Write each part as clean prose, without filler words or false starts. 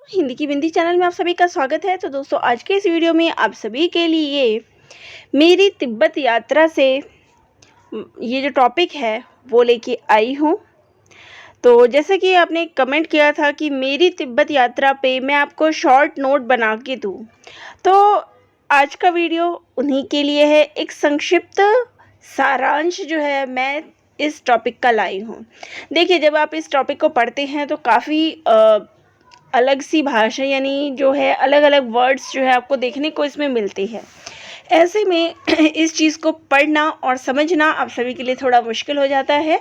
हिंदी की बिंदी चैनल में आप सभी का स्वागत है। तो दोस्तों, आज के इस वीडियो में आप सभी के लिए मेरी तिब्बत यात्रा से ये जो टॉपिक है वो लेके आई हूँ। तो जैसे कि आपने कमेंट किया था कि मेरी तिब्बत यात्रा पे मैं आपको शॉर्ट नोट बना के दूँ, तो आज का वीडियो उन्हीं के लिए है। एक संक्षिप्त सारांश जो है मैं इस टॉपिक का लाई हूँ। देखिए, जब आप इस टॉपिक को पढ़ते हैं तो काफ़ी अलग सी भाषा, यानी जो है अलग अलग वर्ड्स जो है आपको देखने को इसमें मिलते हैं। ऐसे में इस चीज़ को पढ़ना और समझना आप सभी के लिए थोड़ा मुश्किल हो जाता है।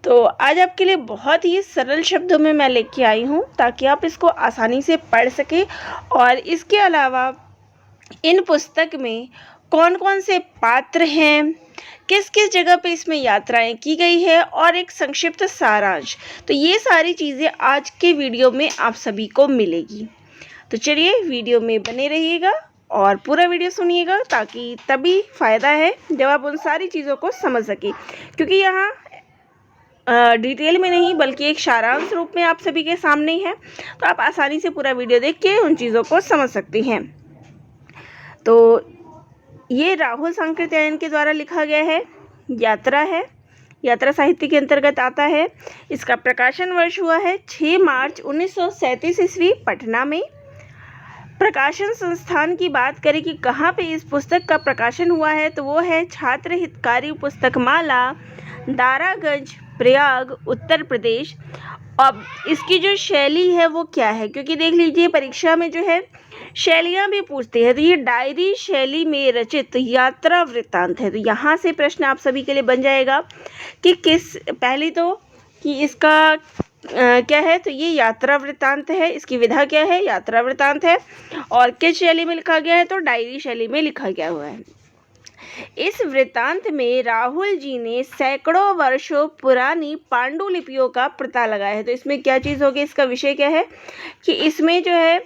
तो आज आपके लिए बहुत ही सरल शब्दों में मैं लेके आई हूँ ताकि आप इसको आसानी से पढ़ सकें। और इसके अलावा इन पुस्तक में कौन कौन से पात्र हैं, किस किस जगह पे इसमें यात्राएं की गई है और एक संक्षिप्त सारांश, तो ये सारी चीज़ें आज के वीडियो में आप सभी को मिलेगी। तो चलिए वीडियो में बने रहिएगा और पूरा वीडियो सुनिएगा, ताकि तभी फ़ायदा है जब आप उन सारी चीज़ों को समझ सकें। क्योंकि यहाँ डिटेल में नहीं बल्कि एक सारांश रूप में आप सभी के सामने है, तो आप आसानी से पूरा वीडियो देख के उन चीज़ों को समझ सकते हैं। तो ये राहुल सांकृत्यायन के द्वारा लिखा गया है, यात्रा है, यात्रा साहित्य के अंतर्गत आता है। इसका प्रकाशन वर्ष हुआ है 6 मार्च 1937 ईस्वी पटना में। प्रकाशन संस्थान की बात करें कि कहाँ पे इस पुस्तक का प्रकाशन हुआ है, तो वो है छात्र हितकारी पुस्तक माला, दारागंज, प्रयाग, उत्तर प्रदेश। अब इसकी जो शैली है वो क्या है, क्योंकि देख लीजिए परीक्षा में जो है शैलियाँ भी पूछते हैं। तो ये डायरी शैली में रचित यात्रा वृत्तांत है। तो यहाँ से प्रश्न आप सभी के लिए बन जाएगा कि पहली तो कि इसका क्या है, तो ये यात्रा वृत्तांत है। इसकी विधा क्या है, यात्रा वृत्तांत है। और किस शैली में लिखा गया है, तो डायरी शैली में लिखा गया हुआ है। इस वृत्तांत में राहुल जी ने सैकड़ों वर्षों पुरानी पांडुलिपियों का पता लगाया है। तो इसमें क्या चीज़ होगी, इसका विषय क्या है कि इसमें जो है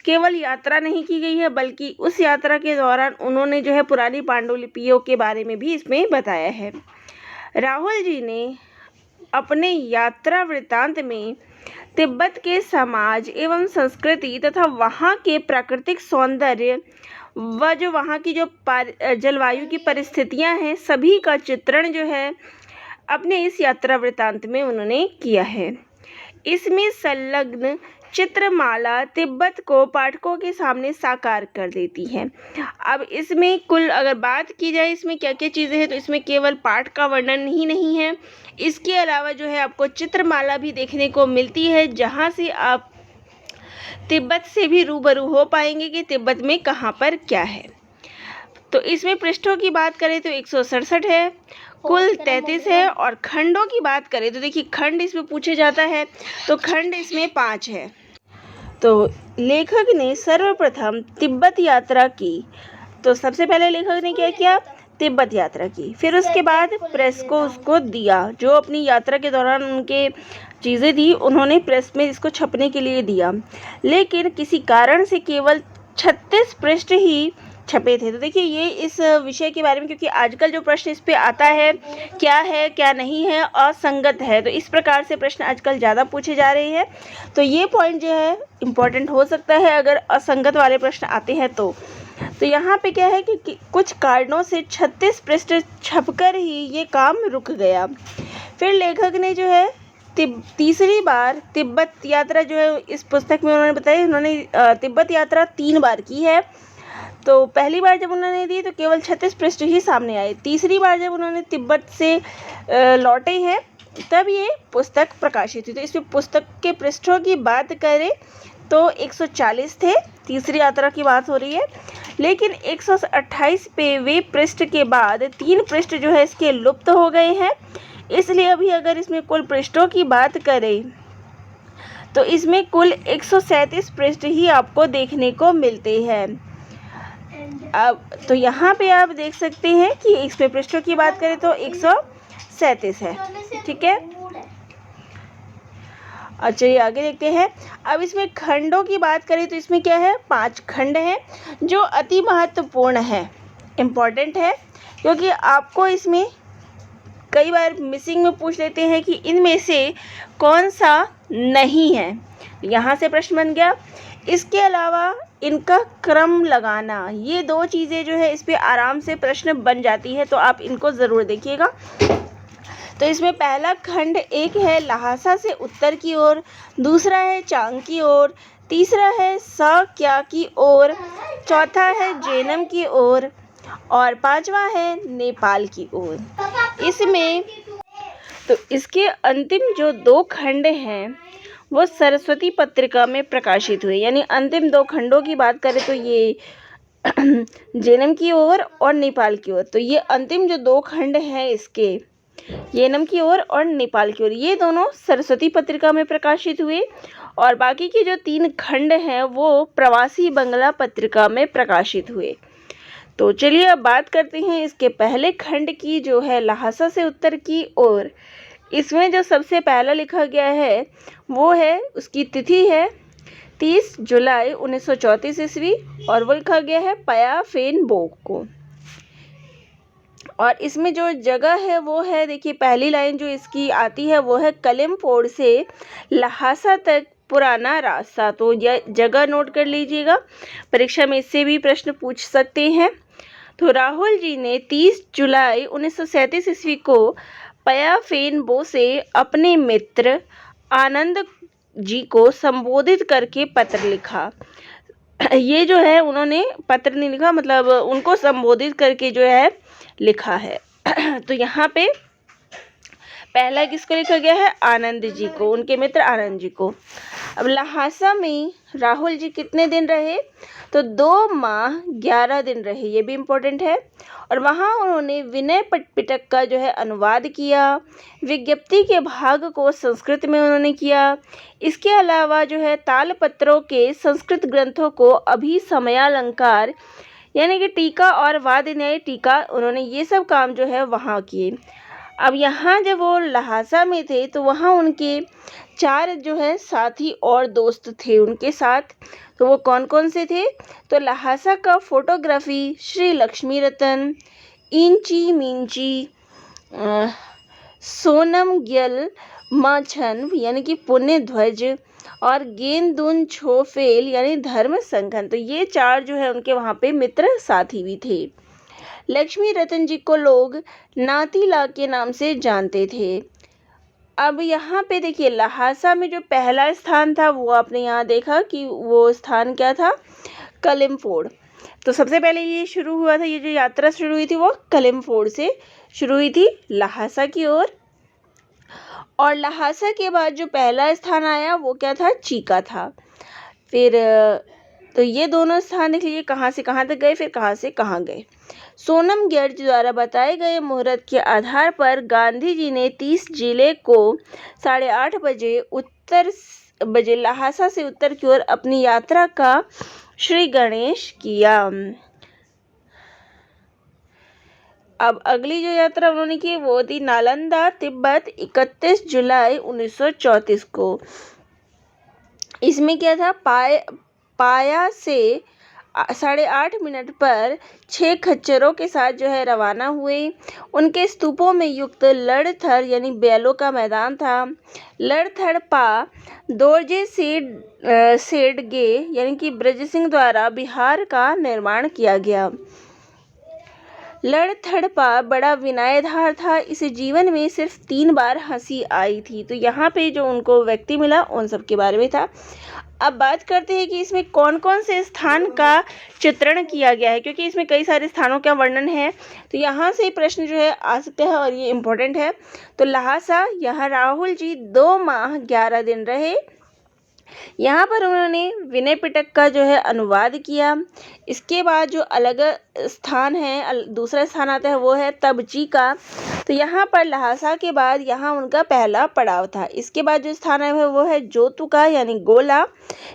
केवल यात्रा नहीं की गई है, बल्कि उस यात्रा के दौरान उन्होंने जो है पुरानी पांडुलिपियों के बारे में भी इसमें बताया है। राहुल जी ने अपने यात्रा वृत्तांत में तिब्बत के समाज एवं संस्कृति तथा वहाँ के प्राकृतिक सौंदर्य व जो वहाँ की जो जलवायु की परिस्थितियाँ हैं, सभी का चित्रण जो है अपने इस यात्रा वृत्तांत में उन्होंने किया है। इसमें संलग्न चित्रमाला तिब्बत को पाठकों के सामने साकार कर देती है। अब इसमें कुल अगर बात की जाए इसमें क्या क्या चीज़ें हैं, तो इसमें केवल पाठ का वर्णन ही नहीं है, इसके अलावा जो है आपको चित्रमाला भी देखने को मिलती है, जहाँ से आप तिब्बत से भी रूबरू हो पाएंगे कि तिब्बत में कहाँ पर क्या है। तो इसमें पृष्ठों की बात करें तो 167 है, कुल 33 है। और खंडों की बात करें तो देखिए खंड इसमें पूछे जाता है, तो खंड इसमें 5 है। तो लेखक ने सर्वप्रथम तिब्बत यात्रा की, तो सबसे पहले लेखक ने क्या किया, तिब्बत यात्रा की। फिर उसके बाद प्रेस को उसको दिया, जो अपनी यात्रा के दौरान उनके चीज़ें थी उन्होंने प्रेस में इसको छपने के लिए दिया, लेकिन किसी कारण से केवल 36 पृष्ठ ही छपे थे। तो देखिए ये इस विषय के बारे में, क्योंकि आजकल जो प्रश्न इस पे आता है क्या नहीं है, असंगत है, तो इस प्रकार से प्रश्न आजकल ज़्यादा पूछे जा रहे हैं। तो ये पॉइंट जो है इम्पोर्टेंट हो सकता है अगर असंगत वाले प्रश्न आते हैं तो यहाँ पे क्या है कि कुछ कारणों से 36 पृष्ठ छपकर ही ये काम रुक गया। फिर लेखक ने जो है तीसरी बार तिब्बत यात्रा जो है इस पुस्तक में उन्होंने बताया, उन्होंने तिब्बत यात्रा 3 बार की है। तो पहली बार जब उन्होंने दी तो केवल 36 पृष्ठ ही सामने आए। तीसरी बार जब उन्होंने तिब्बत से लौटे हैं तब ये पुस्तक प्रकाशित हुई। तो इसमें पुस्तक के पृष्ठों की बात करें तो 140 थे, तीसरी यात्रा की बात हो रही है, लेकिन 128 पे वे पृष्ठ के बाद 3 पृष्ठ जो है इसके लुप्त हो गए हैं। इसलिए अभी अगर इसमें कुल पृष्ठों की बात करें तो इसमें कुल 137 पृष्ठ ही आपको देखने को मिलते हैं। अब तो यहाँ पे आप देख सकते हैं कि इसमें पृष्ठों की बात करें तो 137 है, ठीक है। अच्छा, चलिए आगे देखते हैं। अब इसमें खंडों की बात करें तो इसमें क्या है, 5 खंड हैं जो अति महत्वपूर्ण है, इम्पॉर्टेंट है, क्योंकि आपको इसमें कई बार मिसिंग में पूछ लेते हैं कि इनमें से कौन सा नहीं है। यहाँ से प्रश्न बन गया। इसके अलावा इनका क्रम लगाना, ये दो चीज़ें जो है इस पे आराम से प्रश्न बन जाती है, तो आप इनको ज़रूर देखिएगा। तो इसमें पहला खंड एक है लहासा से उत्तर की ओर, दूसरा है चांग की ओर, तीसरा है क्या की ओर, चौथा है जेनम की ओर और पांचवा है नेपाल की ओर। इसमें तो इसके अंतिम जो दो खंड हैं वो सरस्वती पत्रिका में प्रकाशित हुए, यानी अंतिम दो खंडों की बात करें तो ये जेनम की ओर और नेपाल की ओर। तो ये अंतिम जो दो खंड हैं इसके, जेनम की ओर और नेपाल की ओर, ये दोनों सरस्वती पत्रिका में प्रकाशित हुए और बाकी के जो 3 खंड हैं वो प्रवासी बंगला पत्रिका में प्रकाशित हुए। तो चलिए अब बात करते हैं इसके पहले खंड की, जो है लहासा से उत्तर की ओर। इसमें जो सबसे पहला लिखा गया है वो है, उसकी तिथि है 30 जुलाई 1934 ईस्वी और वो लिखा गया है पया फेन बोक को। और इसमें जो जगह है वो है, देखिए पहली लाइन जो इसकी आती है वो है कलिमपोड़ से लहासा तक पुराना रास्ता। तो यह जगह नोट कर लीजिएगा, परीक्षा में इससे भी प्रश्न पूछ सकते हैं। तो राहुल जी ने 30 जुलाई 1937 ईस्वी को पया फेन बो से अपने मित्र आनंद जी को संबोधित करके पत्र लिखा। ये जो है उन्होंने पत्र नहीं लिखा, मतलब उनको संबोधित करके जो है लिखा है। तो यहाँ पे पहला किसको लिखा गया है, आनंद जी को, उनके मित्र आनंद जी को। अब लहासा में राहुल जी कितने दिन रहे, तो 2 माह 11 दिन रहे, ये भी इम्पोर्टेंट है। और वहाँ उन्होंने विनय पिटक का जो है अनुवाद किया, विज्ञप्ति के भाग को संस्कृत में उन्होंने किया। इसके अलावा जो है तालपत्रों के संस्कृत ग्रंथों को अभिसमयालंकार यानी कि टीका और वाद न्याय टीका, उन्होंने ये सब काम जो है वहाँ किए। अब यहाँ जब वो लहासा में थे तो वहाँ उनके 4 जो है साथी और दोस्त थे उनके साथ। तो वो कौन कौन से थे, तो लहासा का फोटोग्राफी श्री लक्ष्मी रतन, इंची मिंची, सोनम ग्यल माछन यानी कि पुण्य ध्वज और गेंदुन छोफेल यानी धर्म संघन। तो ये 4 जो है उनके वहाँ पे मित्र साथी भी थे। लक्ष्मी रतन जी को लोग नातीला के नाम से जानते थे। अब यहाँ पे देखिए लहासा में जो पहला स्थान था वो आपने यहाँ देखा कि वो स्थान क्या था, कलिमपोड़। तो सबसे पहले ये शुरू हुआ था, ये जो यात्रा शुरू हुई थी वो कलिमपोड़ से शुरू हुई थी लहासा की ओर। और लहासा के बाद जो पहला स्थान आया वो क्या था, चीका था। फिर तो ये दोनों स्थान देख लीजिए कहाँ से कहाँ तक गए, फिर कहाँ से कहाँ गए। सोनम गर्ज द्वारा बताए गए मुहूर्त के आधार पर गांधी जी ने 30 जुलाई को 8:30 बजे लहासा से उत्तर की ओर अपनी यात्रा का श्री गणेश किया। अब अगली जो यात्रा उन्होंने की वो थी नालंदा तिब्बत 31 जुलाई 1934 को। इसमें क्या था, पाया से 8:30 पर 6 खच्चरों के साथ जो है रवाना हुए। उनके स्तूपों में युक्त लड़थड़ यानी बैलों का मैदान था। लड़थड़ पा दोरजे सेडगे यानी कि ब्रज सिंह द्वारा बिहार का निर्माण किया गया। लड़थड़पा बड़ा विनयधार था, इसे जीवन में सिर्फ 3 बार हंसी आई थी। तो यहाँ पे जो उनको व्यक्ति मिला उन सब के बारे में था। अब बात करते हैं कि इसमें कौन कौन से स्थान का चित्रण किया गया है, क्योंकि इसमें कई सारे स्थानों का वर्णन है। तो यहाँ से प्रश्न जो है आ सकते हैं और ये इम्पोर्टेंट है। तो लहासा, यहाँ राहुल जी 2 माह 11 दिन रहे। यहाँ पर उन्होंने विनय पिटक का जो है अनुवाद किया। इसके बाद जो अलग स्थान है, दूसरा स्थान आता है वो है तबची का। तो यहाँ पर लहासा के बाद यहाँ उनका पहला पड़ाव था। इसके बाद जो स्थान है वो है जोतु का यानी गोला।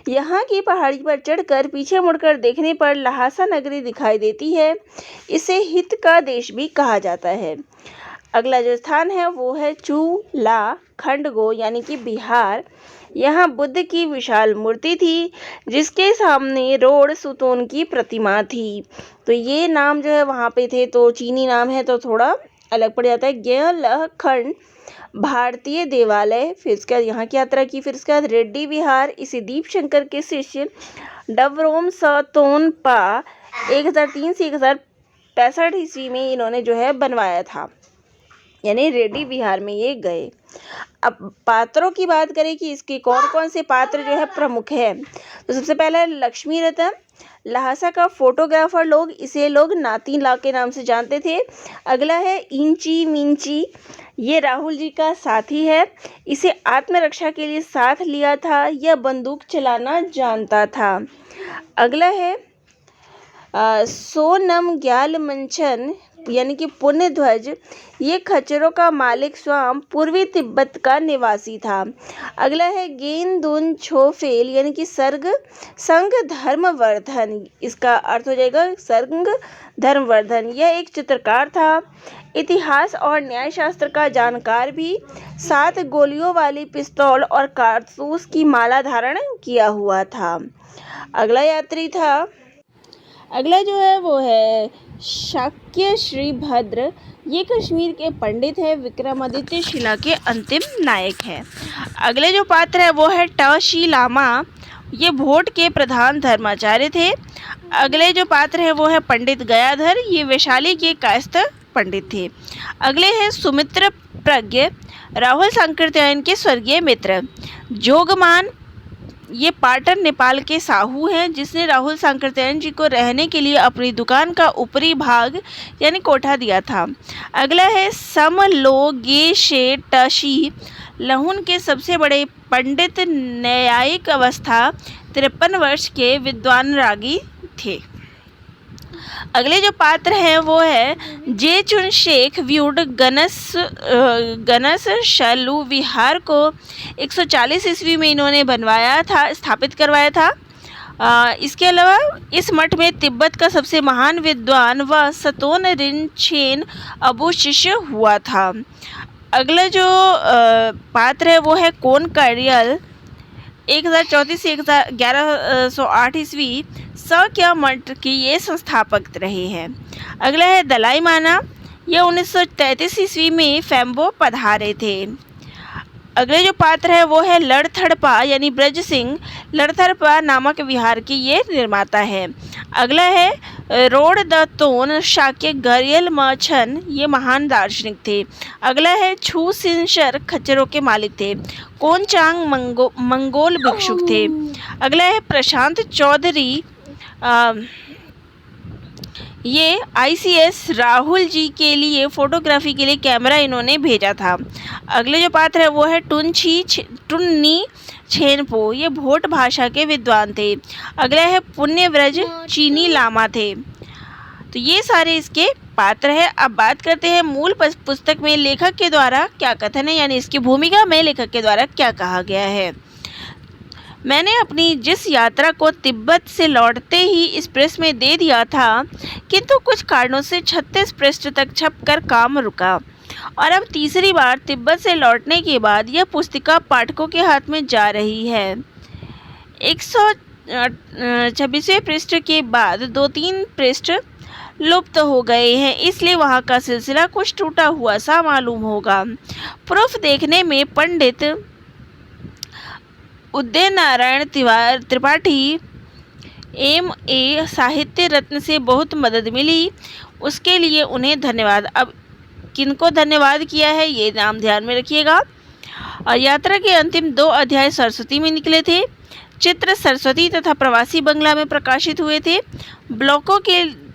यहाँ की पहाड़ी पर चढ़कर पीछे मुड़कर देखने पर लहासा नगरी दिखाई देती है। इसे हित का देश भी कहा जाता है। अगला जो स्थान है वो है चूला खंडगो यानी कि बिहार। यहाँ बुद्ध की विशाल मूर्ति थी जिसके सामने रोड सुतोन की प्रतिमा थी। तो ये नाम जो है वहाँ पे थे, तो चीनी नाम है तो थोड़ा अलग पड़ जाता है। गेहलह खंड भारतीय देवालय, फिर उसके बाद यहाँ की यात्रा की। फिर उसके बाद रेड्डी विहार, इसे दीप शंकर के शिष्य डवरोम सतोनपा 1003 से 1065 ईस्वी में इन्होंने जो है बनवाया था, यानी रेड्डी विहार में ये गए। अब पात्रों की बात करें कि इसके कौन कौन से पात्र जो है प्रमुख है, तो सबसे पहला लक्ष्मी रतन, लहासा का फोटोग्राफर, इसे लोग नातिन ला के नाम से जानते थे। अगला है इंची मिंची, ये राहुल जी का साथी है, इसे आत्मरक्षा के लिए साथ लिया था, यह बंदूक चलाना जानता था। अगला है सोनम ग्याल मंचन यानी कि पुण्य ध्वज, ये खच्चरों का मालिक स्वयं पूर्वी तिब्बत का निवासी था। अगला है गेंदुन छोफेल यानी कि संघ धर्मवर्धन, इसका अर्थ हो जाएगा संघ धर्मवर्धन, यह एक चित्रकार था, इतिहास और न्यायशास्त्र का जानकार भी, 7 गोलियों वाली पिस्तौल और कारतूस की माला धारण किया हुआ था। अगला जो है वो है शाक्य श्रीभद्र, ये कश्मीर के पंडित है, विक्रमादित्य शिला के अंतिम नायक है। अगले जो पात्र है वो है टशी लामा, ये भोट के प्रधान धर्माचार्य थे। अगले जो पात्र है वो है पंडित गयाधर, ये वैशाली के कायस्थ पंडित थे। अगले हैं सुमित्र प्रज्ञ, राहुल सांकृत्यायन के स्वर्गीय मित्र। जोगमान, ये पाटन नेपाल के साहू हैं, जिसने राहुल सांकृत्यायन जी को रहने के लिए अपनी दुकान का ऊपरी भाग यानी कोठा दिया था। अगला है समलोगेशे टशी, लहुन के सबसे बड़े पंडित, न्यायिक अवस्था, 53 वर्ष के विद्वान रागी थे। अगले जो पात्र हैं वो है जेचुन शेख व्यूड, गणस शैलू विहार को 140 ईस्वी में इन्होंने बनवाया था, स्थापित करवाया था। इसके अलावा इस मठ में तिब्बत का सबसे महान विद्वान व सतोन रिनचेन अबू शिष्य हुआ था। अगला जो पात्र है वो है कोन कारियल, 1034 से 1108 ईस्वी सक्या मठ के ये संस्थापक रहे हैं। अगला है दलाई माना, ये 1933 ईस्वी में फैम्बो पधारे थे। अगले जो पात्र है वो है लड़थड़पा यानी ब्रज सिंह, लड़थड़पा नामक विहार के ये निर्माता है। अगला है रोड द तोन शाक्य गरियल मछन, ये महान दार्शनिक थे। अगला है छू सिंशर, खच्चरों के मालिक थे। कोनचांग मंगोल भिक्षुक थे। अगला है प्रशांत चौधरी, ये ICS राहुल जी के लिए फोटोग्राफी के लिए कैमरा इन्होंने भेजा था। अगले जो पात्र है वो है टुन्नी छेनपो, ये भोट भाषा के विद्वान थे। अगला है पुण्यव्रज, चीनी लामा थे। तो ये सारे इसके पात्र हैं। अब बात करते हैं मूल पुस्तक में लेखक के द्वारा क्या कथन है, यानी इसकी भूमिका में लेखक के द्वारा क्या कहा गया है। मैंने अपनी जिस यात्रा को तिब्बत से लौटते ही इस प्रेस में दे दिया था, किंतु कुछ कारणों से 36 पृष्ठ तक छपकर काम रुका और अब तीसरी बार तिब्बत से लौटने के बाद यह पुस्तिका पाठकों के हाथ में जा रही है। 126वें पृष्ठ के बाद 2-3 पृष्ठ लुप्त हो गए हैं, इसलिए वहाँ का सिलसिला कुछ टूटा हुआ सा मालूम होगा। प्रूफ देखने में पंडित उदय नारायण त्रिपाठी MA साहित्य रत्न से बहुत मदद मिली, उसके लिए उन्हें धन्यवाद। अब किनको धन्यवाद किया है ये नाम ध्यान में रखिएगा। और यात्रा के अंतिम 2 अध्याय सरस्वती में निकले थे। चित्र सरस्वती तथा प्रवासी बंगला में प्रकाशित हुए थे। ब्लॉकों के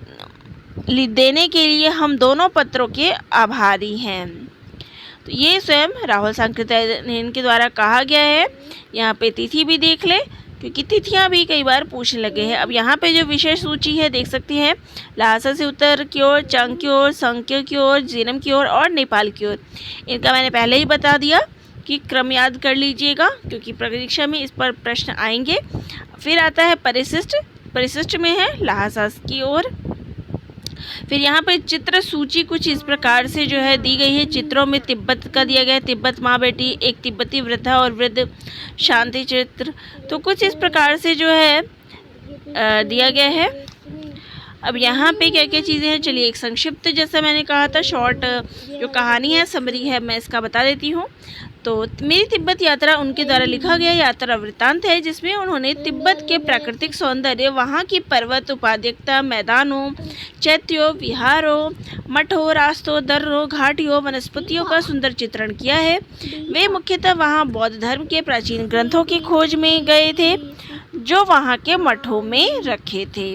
देने के लिए हम दोनों पत्रों के आभारी हैं। तो ये स्वयं राहुल सांकृत्यायन के द्वारा कहा गया है। यहाँ पे तिथि भी देख ले, क्योंकि तिथियाँ भी कई बार पूछने लगे हैं। अब यहाँ पे जो विशेष सूची है देख सकते हैं, लहासा से उत्तर की ओर, चांग की ओर, संख्य की ओर, जीनम की ओर और नेपाल की ओर। इनका मैंने पहले ही बता दिया कि क्रम याद कर लीजिएगा, क्योंकि परीक्षा में इस पर प्रश्न आएंगे। फिर आता है परिशिष्ट, परिशिष्ट में है लहासा की ओर। फिर यहाँ पे चित्र सूची कुछ इस प्रकार से जो है दी गई है। चित्रों में तिब्बत का दिया गया है, तिब्बत माँ बेटी, एक तिब्बती वृद्धा और वृद्ध शांति चित्र। तो कुछ इस प्रकार से जो है दिया गया है। अब यहाँ पे क्या क्या चीज़ें हैं, चलिए एक संक्षिप्त, जैसा मैंने कहा था, शॉर्ट जो कहानी है, समरी है, मैं इसका बता देती हूँ। तो मेरी तिब्बत यात्रा उनके द्वारा लिखा गया यात्रा वृत्तांत है, जिसमें उन्होंने तिब्बत के प्राकृतिक सौंदर्य, वहाँ की पर्वत उपाध्यक्षता, मैदानों, चैत्यों, विहारों, मठों, रास्तों, दर्रों, घाटियों, वनस्पतियों का सुंदर चित्रण किया है। वे मुख्यतः वहाँ बौद्ध धर्म के प्राचीन ग्रंथों की खोज में गए थे, जो वहाँ के मठों में रखे थे।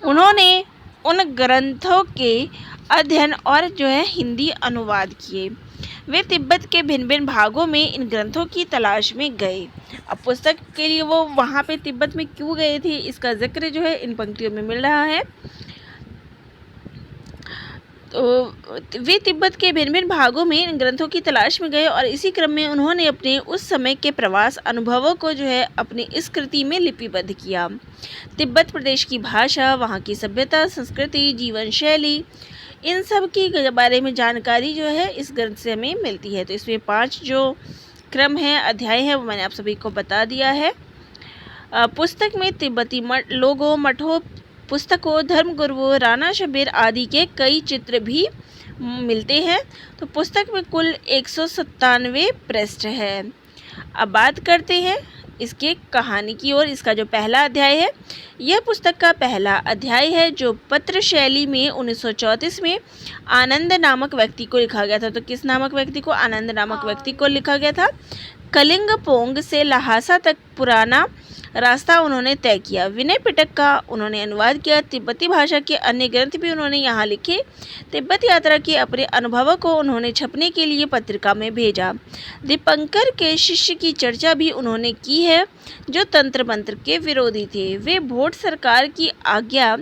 उन्होंने उन ग्रंथों के अध्ययन और जो है हिंदी अनुवाद किए। वे तिब्बत के भिन्न भिन्न भागों में इन ग्रंथों की तलाश में गए। अब पुस्तक के लिए वो वहाँ पे तिब्बत में क्यों गए थे, इसका जिक्र जो है इन पंक्तियों में मिल रहा है। तो वे तिब्बत के भिन्न भिन्न भागों में इन ग्रंथों की तलाश में गए और इसी क्रम में उन्होंने अपने उस समय के प्रवास अनुभवों को जो है अपनी इस कृति में लिपिबद्ध किया। तिब्बत प्रदेश की भाषा, वहाँ की सभ्यता, संस्कृति, जीवन शैली, इन सब की बारे में जानकारी जो है इस ग्रंथ से हमें मिलती है। तो इसमें 5 जो क्रम है, अध्याय है, वो मैंने आप सभी को बता दिया है। पुस्तक में तिब्बती लोगों, मठों, पुस्तकों, धर्मगुरुओं, राणा शबीर आदि के कई चित्र भी मिलते हैं। तो पुस्तक में कुल 197 पृष्ठ है। अब बात करते हैं इसके कहानी की ओर। इसका जो पहला अध्याय है, यह पुस्तक का पहला अध्याय है, जो पत्र शैली में 1934 में आनंद नामक व्यक्ति को लिखा गया था। तो किस नामक व्यक्ति को? आनंद नामक व्यक्ति को लिखा गया था। कलिंगपोंग से लहासा तक पुराना रास्ता उन्होंने तय किया। विनय पिटक का उन्होंने अनुवाद किया। तिब्बती भाषा के अन्य ग्रंथ भी उन्होंने यहाँ लिखे। तिब्बत यात्रा के अपने अनुभवों को उन्होंने छपने के लिए पत्रिका में भेजा। दीपंकर के शिष्य की चर्चा भी उन्होंने की है, जो तंत्र मंत्र के विरोधी थे। वे भोट सरकार की आज्ञा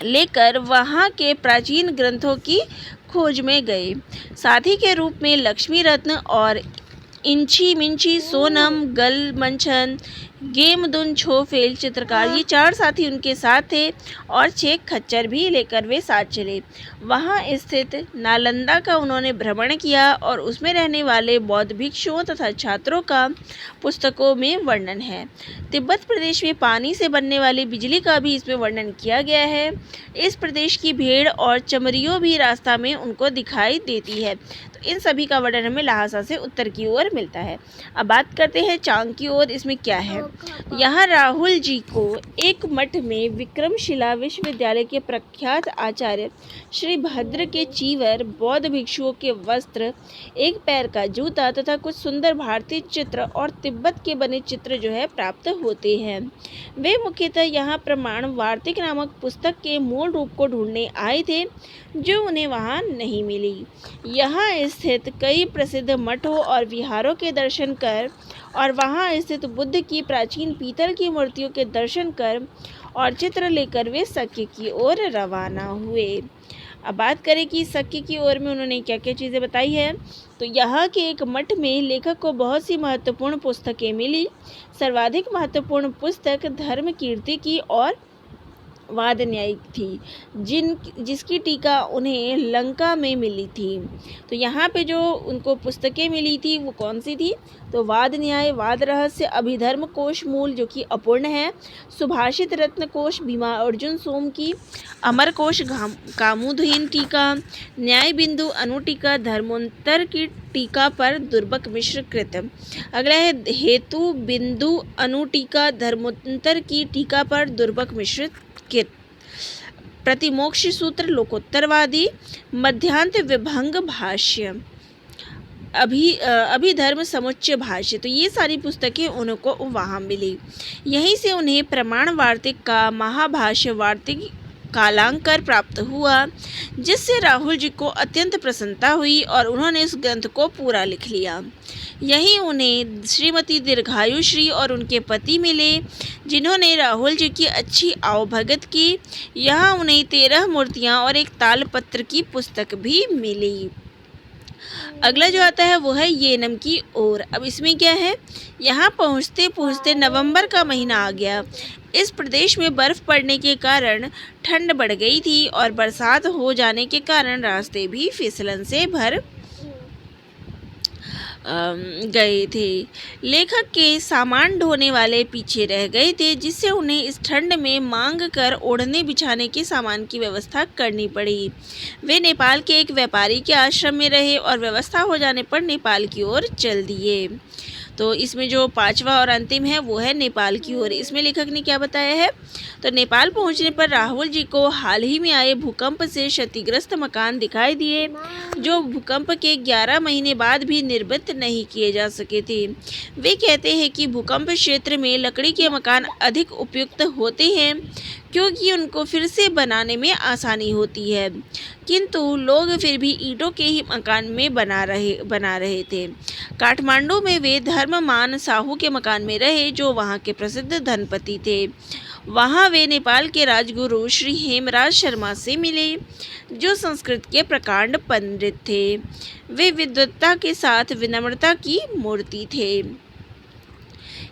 लेकर वहाँ के प्राचीन ग्रंथों की खोज में गए। साथी के रूप में लक्ष्मी रत्न और इंची मिंची सोनम, गल मंचन, गेमदुन छोफेल चित्रकार, ये 4 साथी उनके साथ थे और 6 खच्चर भी लेकर वे साथ चले। वहाँ स्थित नालंदा का उन्होंने भ्रमण किया और उसमें रहने वाले बौद्ध भिक्षुओं तथा छात्रों का पुस्तकों में वर्णन है। तिब्बत प्रदेश में पानी से बनने वाली बिजली का भी इसमें वर्णन किया गया है। इस प्रदेश की भेड़ और चमरियों भी रास्ता में उनको दिखाई देती है। तो इन सभी का वर्णन हमें लहासा से उत्तर की ओर मिलता है। अब बात करते हैं चांग की ओर। इसमें क्या है? यहाँ राहुल जी को एक मठ में विक्रमशिला विश्वविद्यालय के प्रख्यात आचार्य श्री भद्र के चीवर, बौद्ध भिक्षुओं के वस्त्र, एक पैर का जूता तथा कुछ सुंदर भारतीय चित्र और तिब्बत के बने चित्र जो है प्राप्त होते हैं। वे मुख्यतः यहाँ प्रमाण वार्तिक नामक पुस्तक के मूल रूप को ढूंढने आए थे, जो उन्हें वहाँ नहीं मिली। यहाँ स्थित कई प्रसिद्ध मठों और विहारों के दर्शन कर और वहाँ स्थित बुद्ध की प्राचीन पीतल की मूर्तियों के दर्शन कर और चित्र लेकर वे सख्य की ओर रवाना हुए। अब बात करें कि सख्य की ओर में उन्होंने क्या क्या चीज़ें बताई है। तो यहाँ के एक मठ में लेखक को बहुत सी महत्वपूर्ण पुस्तकें मिली। सर्वाधिक महत्वपूर्ण पुस्तक धर्म कीर्ति की और वाद न्याय थी, जिसकी टीका उन्हें लंका में मिली थी। तो यहाँ पे जो उनको पुस्तकें मिली थी वो कौन सी थी? तो वाद न्याय, वाद रहस्य, अभिधर्म कोश मूल जो कि अपूर्ण है, सुभाषित रत्न कोश भीमा अर्जुन सोम की, अमर कोश कामुधहीन टीका, न्याय बिंदु अनुटीका, धर्मोत्तर की टीका पर दुर्बक मिश्र कृत। अगला है हेतु बिंदु अनुटीका, धर्मोत्तर की टीका पर दुर्बक मिश्रित कृत, प्रतिमोक्ष सूत्र लोकोत्तरवादी, मध्यांत विभंग भाष्य, अभिधर्म समुच्चय भाष्य। तो ये सारी पुस्तकें उनको वहाँ मिली। यहीं से उन्हें प्रमाण वार्तिक का महाभाष्य वार्तिक कालांकर प्राप्त हुआ, जिससे राहुल जी को अत्यंत प्रसन्नता हुई और उन्होंने इस ग्रंथ को पूरा लिख लिया। यहीं उन्हें श्रीमती दीर्घायु श्री और उनके पति मिले, जिन्होंने राहुल जी की अच्छी आवभगत की। यहाँ उन्हें 13 मूर्तियाँ और एक तालपत्र की पुस्तक भी मिली। अगला जो आता है वो है येनम की ओर। अब इसमें क्या है? यहाँ पहुँचते पहुँचते नवंबर का महीना आ गया। इस प्रदेश में बर्फ़ पड़ने के कारण ठंड बढ़ गई थी और बरसात हो जाने के कारण रास्ते भी फिसलन से गए थे। लेखक के सामान ढोने वाले पीछे रह गए थे, जिससे उन्हें इस ठंड में मांग कर ओढ़ने बिछाने के सामान की व्यवस्था करनी पड़ी। वे नेपाल के एक व्यापारी के आश्रम में रहे और व्यवस्था हो जाने पर नेपाल की ओर चल दिए। तो इसमें जो पांचवा और अंतिम है वो है नेपाल की ओर। इसमें लेखक ने क्या बताया है, तो नेपाल पहुंचने पर राहुल जी को हाल ही में आए भूकंप से क्षतिग्रस्त मकान दिखाई दिए, जो भूकंप के 11 महीने बाद भी निर्मित नहीं किए जा सके थे। वे कहते हैं कि भूकंप क्षेत्र में लकड़ी के मकान अधिक उपयुक्त होते हैं, क्योंकि उनको फिर से बनाने में आसानी होती है, किंतु लोग फिर भी ईंटों के ही मकान में बना रहे थे। काठमांडू में वे धर्ममान साहू के मकान में रहे, जो वहाँ के प्रसिद्ध धनपति थे। वहाँ वे नेपाल के राजगुरु श्री हेमराज शर्मा से मिले, जो संस्कृत के प्रकांड पंडित थे। वे विद्वत्ता के साथ विनम्रता की मूर्ति थे।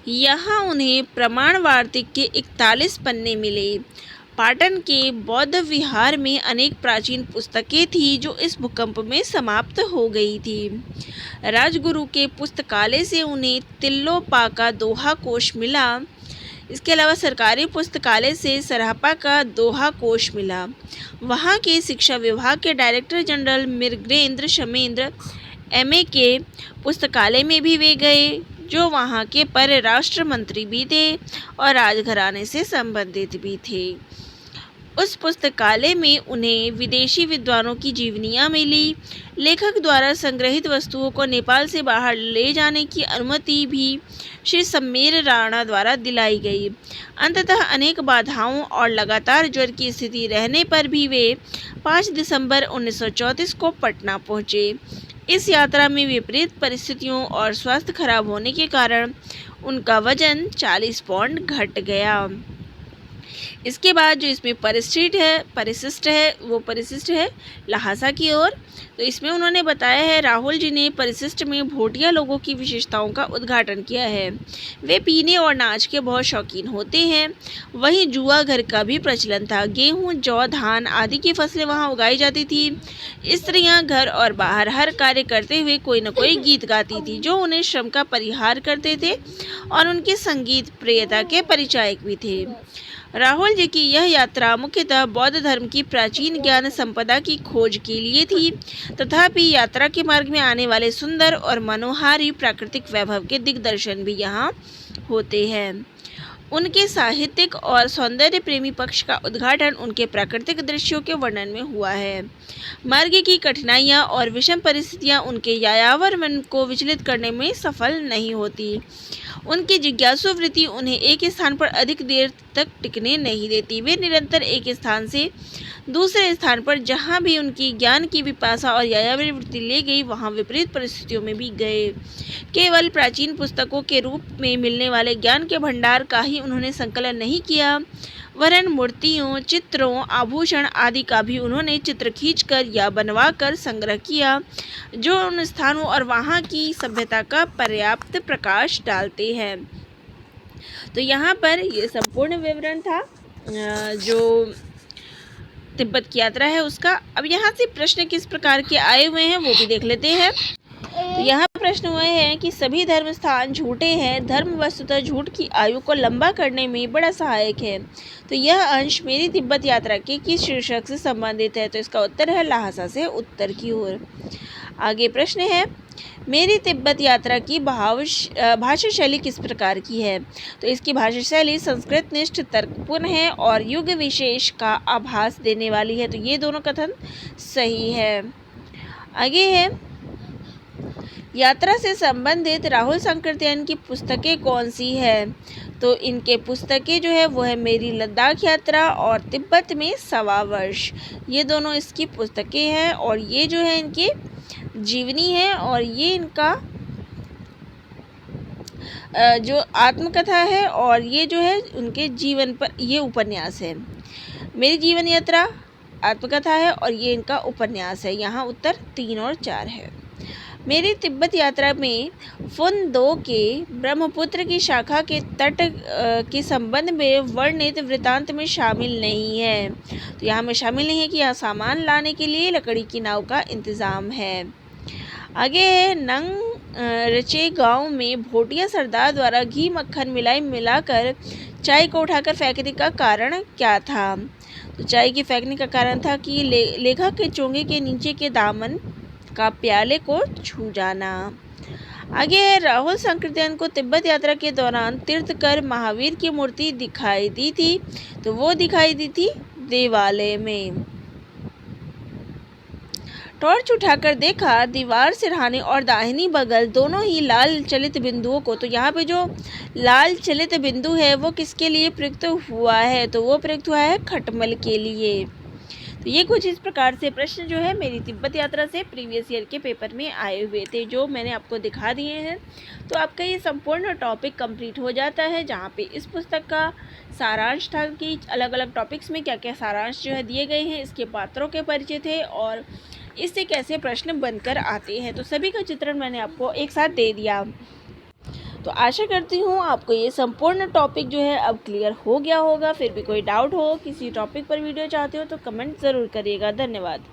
यहाँ उन्हें प्रमाण वार्तिक के 41 पन्ने मिले। पाटन के बौद्ध विहार में अनेक प्राचीन पुस्तकें थी, जो इस भूकंप में समाप्त हो गई थी। राजगुरु के पुस्तकालय से उन्हें तिल्लोपाका दोहा कोश मिला। इसके अलावा सरकारी पुस्तकालय से सरहपा का दोहा कोश मिला। वहाँ के शिक्षा विभाग के director general Mrigendra Kshemendra MA के पुस्तकालय में भी वे गए, जो वहाँ के परराष्ट्र मंत्री भी थे और राजघराने से संबंधित भी थे। उस पुस्तकालय में उन्हें विदेशी विद्वानों की जीवनियाँ मिली। लेखक द्वारा संग्रहित वस्तुओं को नेपाल से बाहर ले जाने की अनुमति भी श्री सम्मेर राणा द्वारा दिलाई गई। अंततः अनेक बाधाओं और लगातार ज्वर की स्थिति रहने पर भी वे 5 दिसंबर 1934 को पटना पहुँचे। इस यात्रा में विपरीत परिस्थितियों और स्वास्थ्य खराब होने के कारण उनका वजन 40 पाउंड घट गया। इसके बाद जो इसमें परिशिष्ट है ल्हासा की ओर। तो इसमें उन्होंने बताया है, राहुल जी ने परिशिष्ट में भोटिया लोगों की विशेषताओं का उद्घाटन किया है। वे पीने और नाच के बहुत शौकीन होते हैं। वहीं जुआ घर का भी प्रचलन था। गेहूं, जौ, धान आदि की फसलें वहां उगाई जाती थी। स्त्रियां घर और बाहर हर कार्य करते हुए कोई न कोई गीत गाती थी, जो उन्हें श्रम का परिहार करते थे और उनके संगीत प्रियता के परिचायक भी थे। राहुल जी की यह यात्रा मुख्यतः बौद्ध धर्म की प्राचीन ज्ञान संपदा की खोज के लिए थी। तथापि यात्रा के मार्ग में आने वाले सुंदर और मनोहारी प्राकृतिक वैभव के दिग्दर्शन भी यहाँ होते हैं। उनके साहित्यिक और सौंदर्य प्रेमी पक्ष का उद्घाटन उनके प्राकृतिक दृश्यों के वर्णन में हुआ है। मार्ग की कठिनाइयाँ और विषम परिस्थितियाँ उनके यायावर मन को विचलित करने में सफल नहीं होती। उनकी जिज्ञासु वृत्ति उन्हें एक स्थान पर अधिक देर तक टिकने नहीं देती। वे निरंतर एक स्थान से दूसरे स्थान पर जहाँ भी उनकी ज्ञान की पिपासा और यायावरी वृत्ति ले गई, वहाँ विपरीत परिस्थितियों में भी गए। केवल प्राचीन पुस्तकों के रूप में मिलने वाले ज्ञान के भंडार का ही उन्होंने संकलन नहीं किया, वरन मूर्तियों, चित्रों, आभूषण आदि का भी उन्होंने चित्र खींचकर या बनवाकर संग्रह किया, जो उन स्थानों और वहाँ की सभ्यता का पर्याप्त प्रकाश डालते हैं। तो यहाँ पर ये संपूर्ण विवरण था जो तिब्बत की यात्रा है उसका। अब यहाँ से प्रश्न किस प्रकार के आए हुए हैं वो भी देख लेते हैं। तो यहाँ प्रश्न हुए हैं कि सभी धर्म स्थान झूठे हैं, धर्म वस्तुतः झूठ की आयु को लंबा करने में बड़ा सहायक है। तो यह अंश मेरी तिब्बत यात्रा के किस शीर्षक से संबंधित है? तो इसका उत्तर है ल्हासा से उत्तर की ओर। आगे प्रश्न है, मेरी तिब्बत यात्रा की भाषा शैली किस प्रकार की है? तो इसकी भाषा शैली संस्कृत निष्ठ, तर्कपूर्ण है और युग विशेष का आभास देने वाली है। तो ये दोनों कथन सही है। आगे है, यात्रा से संबंधित राहुल सांकृत्यायन की पुस्तकें कौन सी है? तो इनके पुस्तकें जो है वो है मेरी लद्दाख यात्रा और तिब्बत में 1.25 वर्ष। ये दोनों इसकी पुस्तकें हैं और ये जो है इनकी जीवनी है और ये इनका जो आत्मकथा है और ये जो है उनके जीवन पर ये उपन्यास है। मेरी जीवन यात्रा आत्मकथा है और ये इनका उपन्यास है। यहाँ उत्तर 3 और 4 है। मेरी तिब्बत यात्रा में फुन दो के ब्रह्मपुत्र की शाखा के तट के संबंध में वर्णित वृतांत में शामिल नहीं है। तो यहाँ में शामिल नहीं है कि यहाँ सामान लाने के लिए लकड़ी की नाव का इंतज़ाम है। आगे है, रचे गांव में भोटिया सरदार द्वारा घी मक्खन मिलाकर चाय को उठाकर फेंकने का कारण क्या था? तो चाय के फेंकने का कारण था कि लेखक के चोंगे के नीचे के दामन का प्याले को छू जाना। आगे है, राहुल संकृत्यायन को तिब्बत यात्रा के दौरान तीर्थकर महावीर की मूर्ति दिखाई दी थी, तो वो दिखाई दी थी देवालय में। टॉर्च उठाकर देखा, दीवार सिरहाने और दाहिनी बगल दोनों ही लाल चलित बिंदुओं को। तो यहाँ पे जो लाल चलित बिंदु है वो किसके लिए प्रयुक्त हुआ है? तो वो प्रयुक्त हुआ है खटमल के लिए। तो ये कुछ इस प्रकार से प्रश्न जो है मेरी तिब्बत यात्रा से प्रीवियस ईयर के पेपर में आए हुए थे, जो मैंने आपको दिखा दिए हैं। तो आपका ये संपूर्ण टॉपिक कंप्लीट हो जाता है, जहाँ पे इस पुस्तक का सारांश था कि अलग अलग टॉपिक्स में क्या क्या सारांश जो है दिए गए हैं, इसके पात्रों के परिचय थे और इससे कैसे प्रश्न बनकर आते हैं। तो सभी का चित्रण मैंने आपको एक साथ दे दिया। तो आशा करती हूँ आपको ये संपूर्ण टॉपिक जो है अब क्लियर हो गया होगा। फिर भी कोई डाउट हो, किसी टॉपिक पर वीडियो चाहते हो तो कमेंट ज़रूर करिएगा। धन्यवाद।